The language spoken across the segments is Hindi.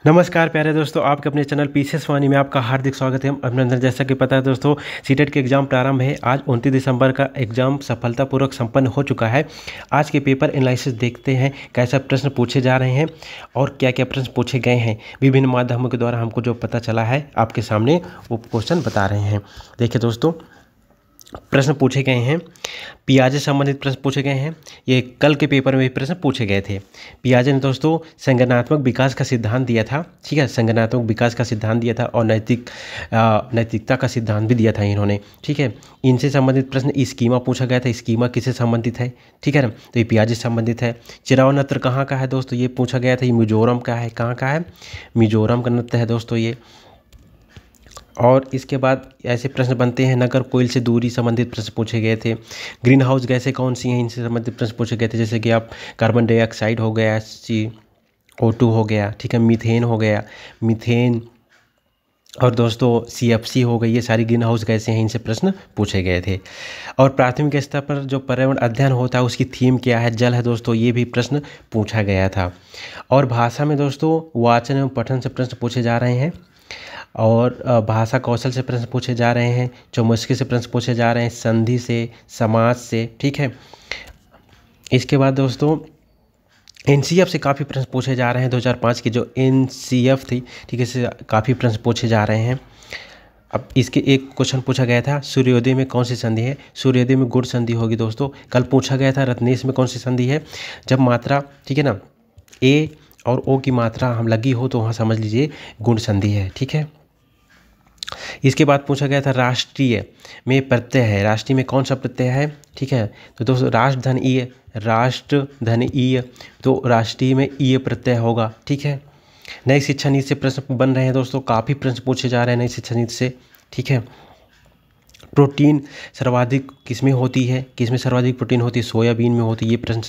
नमस्कार प्यारे दोस्तों, आपके अपने चैनल पीसीएस वाणी में आपका हार्दिक स्वागत है। अभिनंदन। जैसा कि पता है दोस्तों, सीटेट के एग्ज़ाम प्रारंभ है। आज 29 दिसंबर का एग्ज़ाम सफलतापूर्वक संपन्न हो चुका है। आज के पेपर एनालिसिस देखते हैं, कैसा प्रश्न पूछे जा रहे हैं और क्या क्या प्रश्न पूछे गए हैं। विभिन्न माध्यमों के द्वारा हमको जो पता चला है आपके सामने वो क्वेश्चन बता रहे हैं। देखिए दोस्तों, प्रश्न पूछे गए हैं, पियाजे से संबंधित प्रश्न पूछे गए हैं। ये कल के पेपर में भी प्रश्न पूछे गए थे। पियाजे ने दोस्तों संज्ञानात्मक विकास का सिद्धांत दिया था, ठीक है, संज्ञानात्मक विकास का सिद्धांत दिया था और नैतिकता का सिद्धांत भी दिया था इन्होंने, ठीक है। इनसे संबंधित प्रश्न स्कीमा पूछा गया था। स्कीमा किससे संबंधित है, ठीक है ना, तो ये पियाजे से संबंधित है। चिराव नृत्य कहाँ का है दोस्तों, ये पूछा गया था। ये मिजोरम का है। कहाँ का है? मिजोरम का नृत्य है दोस्तों ये। और इसके बाद ऐसे प्रश्न बनते हैं, नगर कोयल से दूरी संबंधित प्रश्न पूछे गए थे। ग्रीन हाउस गैसें कौन सी हैं, इनसे संबंधित प्रश्न पूछे गए थे। जैसे कि आप कार्बन डाइऑक्साइड हो गया, CO2 हो गया, ठीक है, मीथेन हो गया, मीथेन और दोस्तों CFC हो गई। ये सारी ग्रीन हाउस गैसें हैं, इनसे प्रश्न पूछे गए थे। और प्राथमिक स्तर पर जो पर्यावरण अध्ययन होता है उसकी थीम क्या है, जल है दोस्तों, ये भी प्रश्न पूछा गया था। और भाषा में दोस्तों वाचन एवं पठन से प्रश्न पूछे जा रहे हैं और भाषा कौशल से प्रश्न पूछे जा रहे हैं, चौमुष्की से प्रश्न पूछे जा रहे हैं, संधि से, समाज से, ठीक है। इसके बाद दोस्तों NCF से काफ़ी प्रश्न पूछे जा रहे हैं। 2005 की जो NCF थी, ठीक है, इससे काफ़ी प्रश्न पूछे जा रहे हैं। अब इसके एक क्वेश्चन पूछा गया था, सूर्योदय में कौन सी संधि है। सूर्योदय में गुण संधि होगी दोस्तों। कल पूछा गया था रत्नेश में कौन सी संधि है। जब मात्रा, ठीक है ना, A और O की मात्रा हम लगी हो तो वहाँ समझ लीजिए गुण संधि है, ठीक है। इसके बाद पूछा गया था राष्ट्रीय में प्रत्यय है, राष्ट्रीय में कौन सा प्रत्यय है, ठीक है। तो दोस्तों राष्ट्र धन ईय, तो राष्ट्रीय में ईय प्रत्यय होगा, ठीक है। नई शिक्षा नीति से प्रश्न बन रहे हैं दोस्तों, काफ़ी प्रश्न पूछे जा रहे हैं नई शिक्षा नीति से, ठीक है। प्रोटीन सर्वाधिक किसमें होती है, किसमें सर्वाधिक प्रोटीन होती है, सोयाबीन में होती है। ये प्रश्न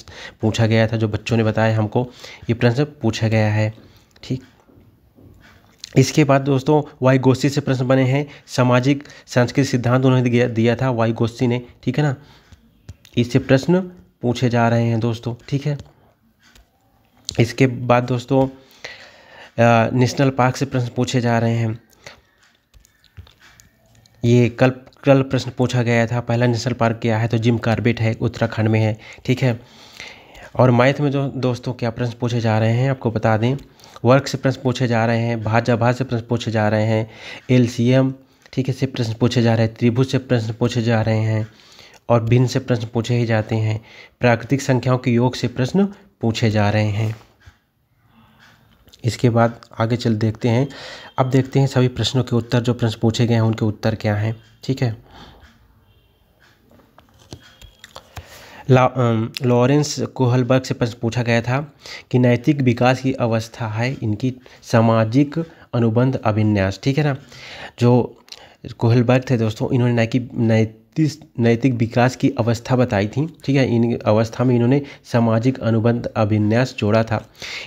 पूछा गया था, जो बच्चों ने बताया हमको, ये प्रश्न पूछा गया है, ठीक। इसके बाद दोस्तों वाइगोत्स्की से प्रश्न बने हैं। सामाजिक सांस्कृतिक सिद्धांत उन्होंने दिया था वाइगोत्स्की ने, ठीक है ना। इससे प्रश्न पूछे जा रहे हैं दोस्तों, ठीक है। इसके बाद दोस्तों नेशनल पार्क से प्रश्न पूछे जा रहे हैं। ये कल प्रश्न पूछा गया था। पहला नेशनल पार्क क्या है, तो जिम कॉर्बेट है, उत्तराखंड में है, ठीक है। और मैथ में जो दोस्तों क्या प्रश्न पूछे जा रहे हैं आपको बता दें। वर्ग से प्रश्न पूछे जा रहे हैं, भाज्य से प्रश्न पूछे जा रहे हैं, LCM, ठीक है, से प्रश्न पूछे जा रहे हैं, त्रिभुज से प्रश्न पूछे जा रहे हैं और भिन्न से प्रश्न पूछे ही जाते हैं। प्राकृतिक संख्याओं के योग से प्रश्न पूछे जा रहे हैं। इसके बाद आगे चल देखते हैं। अब देखते हैं सभी प्रश्नों के उत्तर, जो प्रश्न पूछे गए हैं उनके उत्तर क्या हैं, ठीक है। लॉरेंस कोहलबर्ग से प्रश्न पूछा गया था कि नैतिक विकास की अवस्था है इनकी सामाजिक अनुबंध अभिन्यास, ठीक है ना। जो कोहलबर्ग थे दोस्तों, इन्होंने नैतिक विकास की अवस्था बताई थी, ठीक है। इन अवस्था में इन्होंने सामाजिक अनुबंध अभिन्यास जोड़ा था।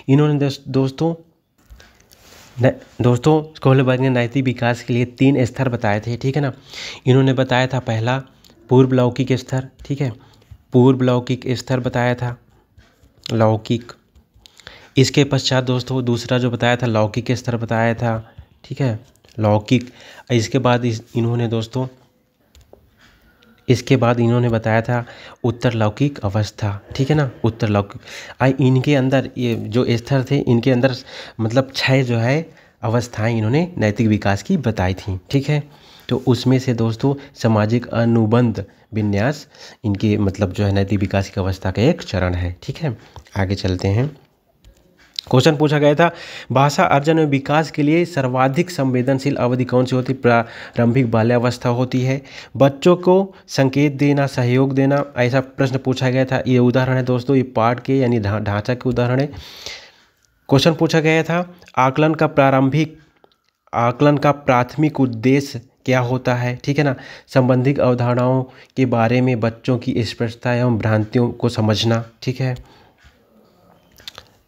इन्होंने दोस्तों कोहलबर्ग ने नैतिक विकास के लिए 3 स्तर बताए थे, ठीक है ना। इन्होंने बताया था पहला पूर्व लौकिक स्तर, ठीक है, पूर्व लौकिक स्तर बताया था, लौकिक। इसके पश्चात दोस्तों दूसरा जो बताया था लौकिक स्तर बताया था, ठीक है, लौकिक। इसके बाद इसके बाद इन्होंने बताया था उत्तर लौकिक अवस्था, ठीक है ना, उत्तर लौकिक। इनके अंदर ये जो स्तर थे, इनके अंदर मतलब 6 जो है अवस्थाएं इन्होंने नैतिक विकास की बताई थी, ठीक है। तो उसमें से दोस्तों सामाजिक अनुबंध विन्यास इनके मतलब जो है नैतिक विकास की अवस्था का एक चरण है, ठीक है। आगे चलते हैं। क्वेश्चन पूछा गया था भाषा अर्जन और विकास के लिए सर्वाधिक संवेदनशील अवधि कौन सी होती है। प्रारंभिक बाल्यावस्था होती है। बच्चों को संकेत देना, सहयोग देना, ऐसा प्रश्न पूछा गया था। ये उदाहरण है दोस्तों, ये पाठ के यानी ढांचा के उदाहरण है। क्वेश्चन पूछा गया था आकलन का प्राथमिक उद्देश्य क्या होता है, ठीक है ना। संबंधित अवधारणाओं के बारे में बच्चों की स्पष्टता एवं भ्रांतियों को समझना, ठीक है।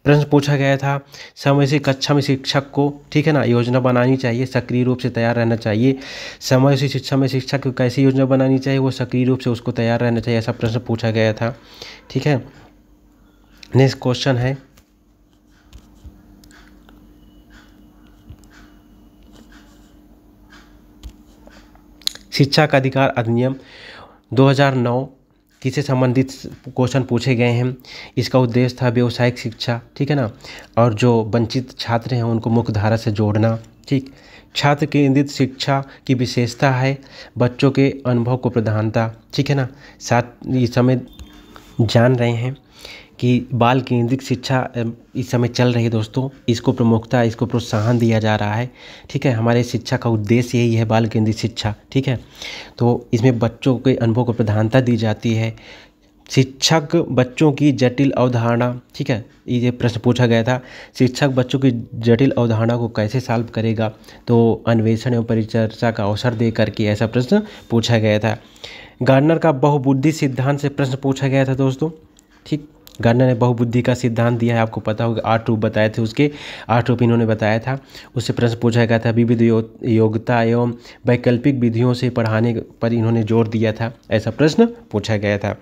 प्रश्न पूछा गया था समय से कक्षा में शिक्षक को, ठीक है ना, योजना बनानी चाहिए, सक्रिय रूप से तैयार रहना चाहिए। समय से शिक्षा में शिक्षक को कैसी योजना बनानी चाहिए, वो सक्रिय रूप से उसको तैयार रहना चाहिए, ऐसा प्रश्न पूछा गया था, ठीक है। नेक्स्ट क्वेश्चन है शिक्षा का अधिकार अधिनियम 2009 किससे संबंधित क्वेश्चन पूछे गए हैं। इसका उद्देश्य था व्यावसायिक शिक्षा, ठीक है ना, और जो वंचित छात्र हैं उनको मुख्य धारा से जोड़ना। ठीक, छात्र केंद्रित शिक्षा की विशेषता है बच्चों के अनुभव को प्रधानता, ठीक है ना। साथ इस समय जान रहे हैं कि बाल केंद्रित शिक्षा इस समय चल रही है दोस्तों, इसको प्रमुखता, इसको प्रोत्साहन दिया जा रहा है, ठीक है। हमारे शिक्षा का उद्देश्य यही है, बाल केंद्रित शिक्षा, ठीक है। तो इसमें बच्चों के अनुभव को प्रधानता दी जाती है। शिक्षक बच्चों की जटिल अवधारणा, ठीक है, ये प्रश्न पूछा गया था, शिक्षक बच्चों की जटिल अवधारणा को कैसे सॉल्व करेगा, तो अन्वेषण एवं परिचर्चा का अवसर दे करके ऐसा प्रश्न पूछा गया था। गार्डनर का बहुबुद्धि सिद्धांत से प्रश्न पूछा गया था दोस्तों, ठीक। गार्डनर ने बहुबुद्धि का सिद्धांत दिया है, आपको पता होगा, 8 रूप बताए थे, उसके 8 रूप इन्होंने बताया था। उससे प्रश्न पूछा गया था। विविध योग्यता एवं वैकल्पिक विधियों से पढ़ाने पर इन्होंने जोर दिया था, ऐसा प्रश्न पूछा गया था।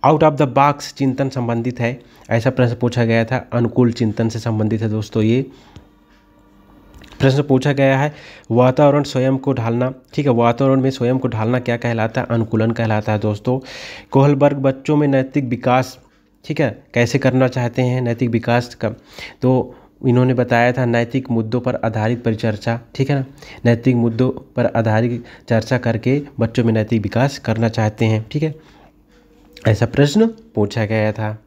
आउट ऑफ द बॉक्स चिंतन संबंधित है, ऐसा प्रश्न पूछा गया था। अनुकूल चिंतन से संबंधित है दोस्तों ये प्रश्न पूछा गया है। वातावरण स्वयं को ढालना, ठीक है, वातावरण में स्वयं को ढालना क्या कहलाता है, अनुकूलन कहलाता है दोस्तों। कोहलबर्ग बच्चों में नैतिक विकास, ठीक है, कैसे करना चाहते हैं नैतिक विकास का, तो इन्होंने बताया था नैतिक मुद्दों पर आधारित परिचर्चा, ठीक है ना, नैतिक मुद्दों पर आधारित चर्चा करके बच्चों में नैतिक विकास करना चाहते हैं, ठीक है, ऐसा प्रश्न पूछा गया था।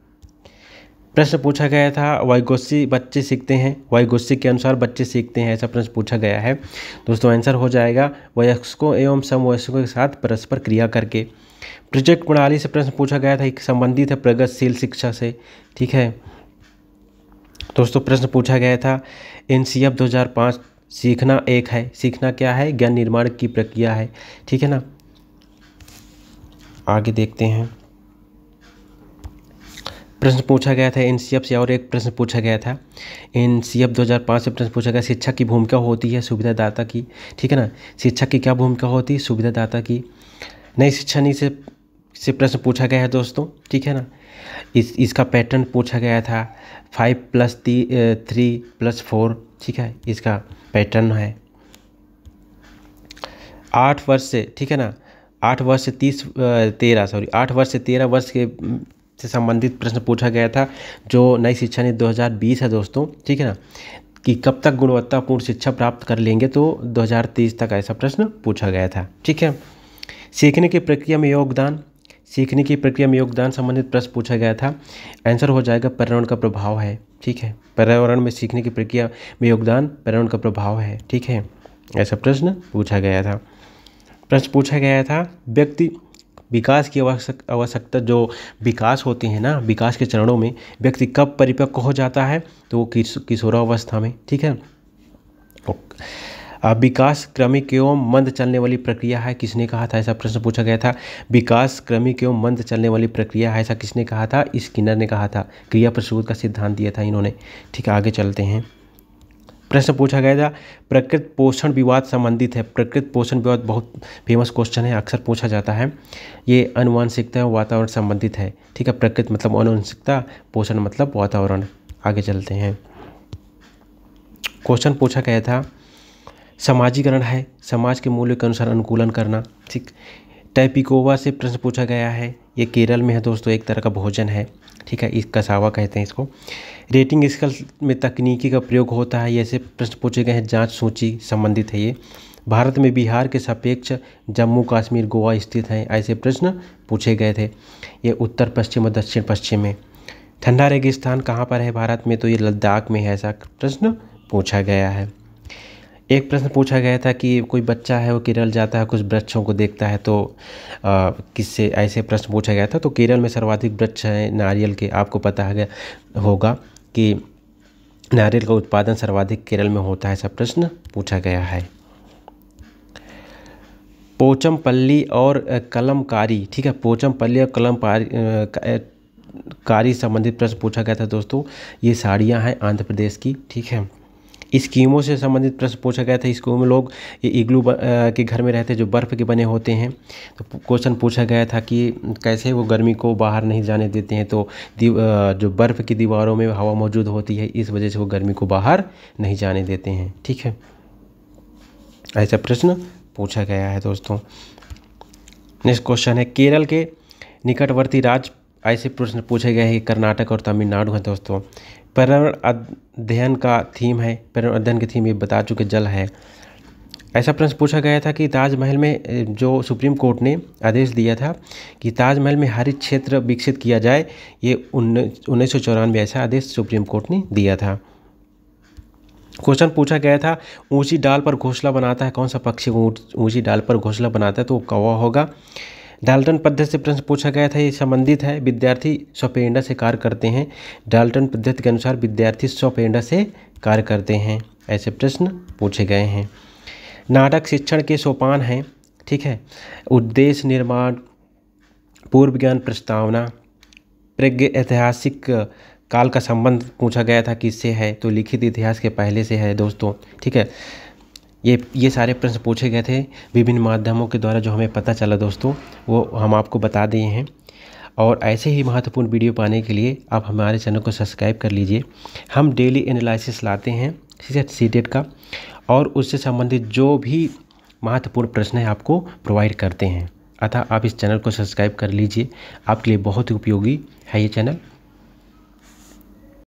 प्रश्न पूछा गया था वाइगोत्स्की बच्चे सीखते हैं, वाइगोत्स्की के अनुसार बच्चे सीखते हैं, ऐसा प्रश्न पूछा गया है दोस्तों। आंसर हो जाएगा वयस्कों एवं समवयस्कों के साथ परस्पर क्रिया करके। प्रोजेक्ट प्रणाली से प्रश्न पूछा गया था, एक संबंधित है प्रगतिशील शिक्षा से, ठीक है दोस्तों। प्रश्न पूछा गया था NCF 2005 सीखना एक है, सीखना क्या है, ज्ञान निर्माण की प्रक्रिया है, ठीक है ना। आगे देखते हैं, प्रश्न पूछा गया था NCF से, और एक प्रश्न पूछा गया था NCF 2005 से प्रश्न पूछा गया शिक्षक की भूमिका होती है सुविधादाता की, ठीक है ना, शिक्षक की क्या भूमिका होती है, सुविधादाता की। नई शिक्षा नीति से प्रश्न पूछा गया है दोस्तों, ठीक है ना। इसका पैटर्न पूछा गया था 5+3+4, ठीक है, इसका पैटर्न है 8 वर्ष से, ठीक है ना, 8 वर्ष से 8 वर्ष से 13 वर्ष के से संबंधित प्रश्न पूछा गया था, जो नई शिक्षा नीति 2020 है दोस्तों, ठीक है ना, कि कब तक गुणवत्तापूर्ण शिक्षा प्राप्त कर लेंगे, तो 2030 तक ऐसा प्रश्न पूछा गया था, ठीक है। सीखने की प्रक्रिया में योगदान, सीखने की प्रक्रिया में योगदान संबंधित प्रश्न पूछा गया था। आंसर हो जाएगा पर्यावरण का प्रभाव है, ठीक है, पर्यावरण में सीखने की प्रक्रिया में योगदान पर्यावरण का प्रभाव है, ठीक है, ऐसा प्रश्न पूछा गया था। प्रश्न पूछा गया था व्यक्ति विकास की आवश्यकता, जो विकास होती है ना, विकास के चरणों में व्यक्ति कब परिपक्व हो जाता है, तो वो किशोरावस्था में, ठीक है। विकास क्रमिक एवं मंद चलने वाली प्रक्रिया है, किसने कहा था, ऐसा प्रश्न पूछा गया था। विकास क्रमिक एवं मंद चलने वाली प्रक्रिया है, ऐसा किसने कहा था, स्किनर ने कहा था। क्रिया प्रसूत का सिद्धांत दिया था इन्होंने, ठीक है। आगे चलते हैं, प्रश्न पूछा गया था प्रकृति पोषण विवाद संबंधित है। प्रकृति पोषण विवाद बहुत फेमस क्वेश्चन है, अक्सर पूछा जाता है। ये आनुवंशिकता और वातावरण संबंधित है, ठीक है। प्रकृति मतलब आनुवंशिकता, पोषण मतलब वातावरण। आगे चलते हैं, क्वेश्चन पूछा गया था समाजीकरण है, समाज के मूल्य के अनुसार अनुकूलन करना, ठीक। टैपिकोवा से प्रश्न पूछा गया है, ये केरल में है दोस्तों, एक तरह का भोजन है, ठीक है, इस कसावा कहते हैं इसको। रेटिंग स्केल में तकनीकी का प्रयोग होता है, ऐसे प्रश्न पूछे गए हैं। जांच सूची संबंधित है ये। भारत में बिहार के सापेक्ष जम्मू कश्मीर गोवा स्थित हैं, ऐसे प्रश्न पूछे गए थे। ये उत्तर पश्चिम और दक्षिण पश्चिम में। ठंडा रेगिस्तान कहाँ पर है भारत में, तो ये लद्दाख में है, ऐसा प्रश्न पूछा गया है। एक प्रश्न पूछा गया था कि कोई बच्चा है वो केरल जाता है, कुछ वृक्षों को देखता है, तो किससे, ऐसे प्रश्न पूछा गया था। तो केरल में सर्वाधिक वृक्ष हैं नारियल के, आपको पता होगा कि नारियल का उत्पादन सर्वाधिक केरल में होता है, ऐसा प्रश्न पूछा गया है। पोचमपल्ली और कलमकारी, ठीक है, पोचमपल्ली और कलमकारी संबंधित प्रश्न पूछा गया था दोस्तों। ये साड़ियाँ हैं आंध्र प्रदेश की, ठीक है। स्कीमों से संबंधित प्रश्न पूछा गया था। स्कीमों में लोग ये इग्लू के घर में रहते हैं जो बर्फ़ के बने होते हैं। तो क्वेश्चन पूछा गया था कि कैसे वो गर्मी को बाहर नहीं जाने देते हैं, तो जो बर्फ़ की दीवारों में हवा मौजूद होती है, इस वजह से वो गर्मी को बाहर नहीं जाने देते हैं, ठीक है। ऐसा प्रश्न पूछा गया है दोस्तों। नेक्स्ट क्वेश्चन है, केरल के निकटवर्ती राज्य, ऐसे प्रश्न पूछे गए हैं, कर्नाटक और तमिलनाडु है दोस्तों। पर्यावरण अध्ययन का थीम है, पर्यावरण अध्ययन की थीम ये बता चुके जल है। ऐसा प्रश्न पूछा गया था कि ताजमहल में जो सुप्रीम कोर्ट ने आदेश दिया था कि ताजमहल में हरित क्षेत्र विकसित किया जाए, ये 1994 ऐसा आदेश सुप्रीम कोर्ट ने दिया था। क्वेश्चन पूछा गया था, ऊंची डाल पर घोंसला बनाता है कौन सा पक्षी ऊंची डाल पर घोंसला बनाता है, तो कौवा होगा। डाल्टन पद्धति से प्रश्न पूछा गया था, ये संबंधित है, विद्यार्थी स्वप्रेरणा से कार्य करते हैं। डाल्टन पद्धति के अनुसार विद्यार्थी स्वप्रेरणा से कार्य करते हैं, ऐसे प्रश्न पूछे गए हैं। नाटक शिक्षण के सोपान हैं, ठीक है। उद्देश्य निर्माण, पूर्व ज्ञान प्रस्तावना, ऐतिहासिक काल का संबंध पूछा गया था किससे है, तो लिखित इतिहास के पहले से है दोस्तों, ठीक है। ये सारे प्रश्न पूछे गए थे विभिन्न माध्यमों के द्वारा, जो हमें पता चला दोस्तों वो हम आपको बता दिए हैं। और ऐसे ही महत्वपूर्ण वीडियो पाने के लिए आप हमारे चैनल को सब्सक्राइब कर लीजिए। हम डेली एनालिसिस लाते हैं सीटेट का, और उससे संबंधित जो भी महत्वपूर्ण प्रश्न है आपको प्रोवाइड करते हैं। अतः आप इस चैनल को सब्सक्राइब कर लीजिए, आपके लिए बहुत ही उपयोगी है ये चैनल।